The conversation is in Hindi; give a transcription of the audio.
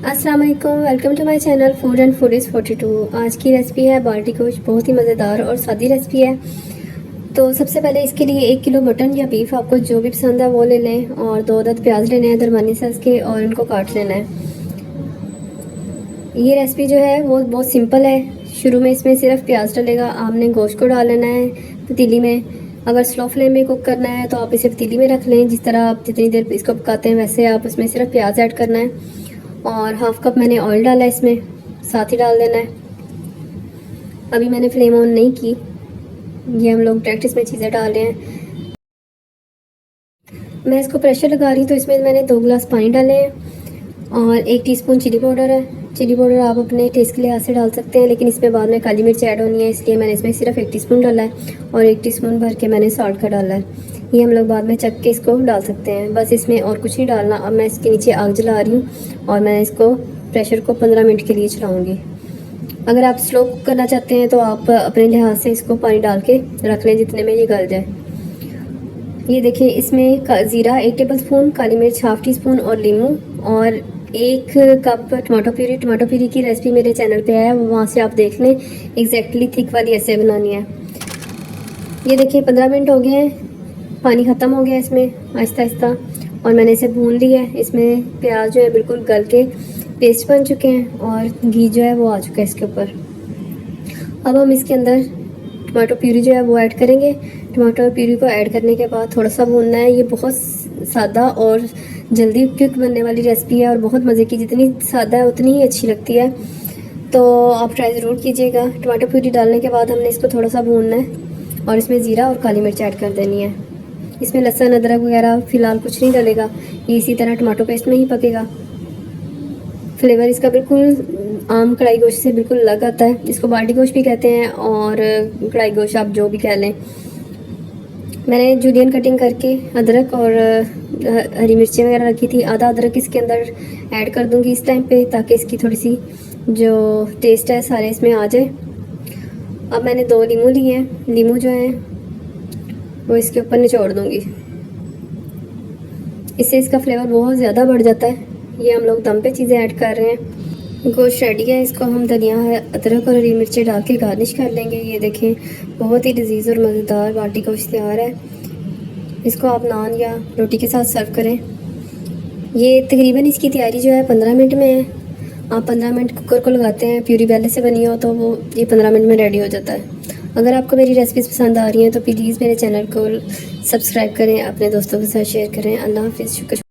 अस्सलाम वालेकुम, welcome to my channel food and foodies 42। आज की रेसिपी है बाल्टी गोश्त। बहुत ही मज़ेदार और सादी रेसिपी है। तो सबसे पहले इसके लिए 1 किलो मटन या बीफ, आपको जो भी पसंद है वो ले लें, और 2 अदद प्याज लेने हैं दरमियानी साइज़ के, और इनको काट लेना है। ये रेसिपी जो है वो बहुत सिंपल है। शुरू में इसमें सिर्फ प्याज डलेगा, आपने गोश्त को डाल लेना है पतीली में। अगर स्लो फ्लेम में कुक करना है तो आप इसे पतीली में रख लें, जिस तरह आप जितनी देर इसको पकाते हैं वैसे आप उसमें सिर्फ प्याज ऐड करना है। और हाफ कप मैंने ऑयल डाला है, इसमें साथ ही डाल देना है। अभी मैंने फ्लेम ऑन नहीं की, ये हम लोग डायरेक्ट इसमें चीज़ें डाल रहे हैं। मैं इसको प्रेशर लगा रही हूँ, तो इसमें मैंने 2 गिलास पानी डाले हैं, और 1 टीस्पून चिली पाउडर है। चिली पाउडर आप अपने टेस्ट के लिहाज से डाल सकते हैं, लेकिन इसमें बाद में काली मिर्च ऐड होनी है, इसलिए मैंने इसमें सिर्फ 1 टीस्पून डाला है, और 1 टीस्पून भर के मैंने सॉल्ट का डाला है। ये हम लोग बाद में चख के इसको डाल सकते हैं, बस इसमें और कुछ नहीं डालना। अब मैं इसके नीचे आग जला रही हूँ, और मैं इसको प्रेशर को 15 मिनट के लिए चलाऊँगी। अगर आप स्लो कुक करना चाहते हैं तो आप अपने लिहाज से इसको पानी डाल के रख लें जितने में ये गल जाए। ये देखिए, इसमें ज़ीरा 1 टेबल स्पून, काली मिर्च हाफ टी स्पून, और लीमू, और 1 cup tomato puree. Tomato puree की रेसिपी मेरे चैनल पे है, वहाँ से आप देख लें। एग्जैक्टली थिक वाली ऐसे बनानी है। ये देखिए 15 मिनट हो गए हैं, पानी ख़त्म हो गया इसमें आहिस्ता आहिस्ता, और मैंने इसे भून लिया है। इसमें प्याज जो है बिल्कुल गल के पेस्ट बन चुके हैं, और घी जो है वो आ चुका है इसके ऊपर। अब हम इसके अंदर टमाटो प्यूरी जो है वो ऐड करेंगे। टमाटो प्यूरी को ऐड करने के बाद थोड़ा सा भूनना है। ये बहुत सादा और जल्दी क्विक बनने वाली रेसिपी है, और बहुत मज़े की। जितनी सादा है उतनी ही अच्छी लगती है, तो आप ट्राई ज़रूर कीजिएगा। टमाटो प्यूरी डालने के बाद हमने इसको थोड़ा सा भूनना है, और इसमें ज़ीरा और काली मिर्च ऐड कर देनी है। इसमें लहसुन अदरक वगैरह फ़िलहाल कुछ नहीं डलेगा, ये इसी तरह टमाटो पेस्ट में ही पकेगा। फ्लेवर इसका बिल्कुल आम कढ़ाई गोश्त से बिल्कुल अलग आता है। इसको बाल्टी गोश्त भी कहते हैं, और कढ़ाई गोश्त आप जो भी कह लें। मैंने जूलियन कटिंग करके अदरक और हरी मिर्चें वगैरह रखी थी। आधा अदरक इसके अंदर ऐड कर दूंगी इस टाइम पे, ताकि इसकी थोड़ी सी जो टेस्ट है सारे इसमें आ जाए। अब मैंने 2 लीमू लिए हैं, लीमू जो है वो इसके ऊपर निचोड़ दूंगी। इससे इसका फ्लेवर बहुत ज़्यादा बढ़ जाता है। ये हम लोग दम पे चीज़ें ऐड कर रहे हैं। गोश्त रेडी है, इसको हम धनिया अदरक और हरी मिर्चें डाल के गार्निश कर लेंगे। ये देखें, बहुत ही लजीज और मज़ेदार बाटी गोश्त तैयार है। इसको आप नान या रोटी के साथ सर्व करें। ये तकरीबन इसकी तैयारी जो है 15 मिनट में है। आप 15 मिनट कुकर को लगाते हैं, प्यूरी पहले से बनी हो तो वो ये 15 मिनट में रेडी हो जाता है। अगर आपको मेरी रेसिपीज़ पसंद आ रही हैं तो प्लीज़ मेरे चैनल को सब्सक्राइब करें, अपने दोस्तों के साथ शेयर करें। अल्लाह हाफ़िज़, शुक्रिया।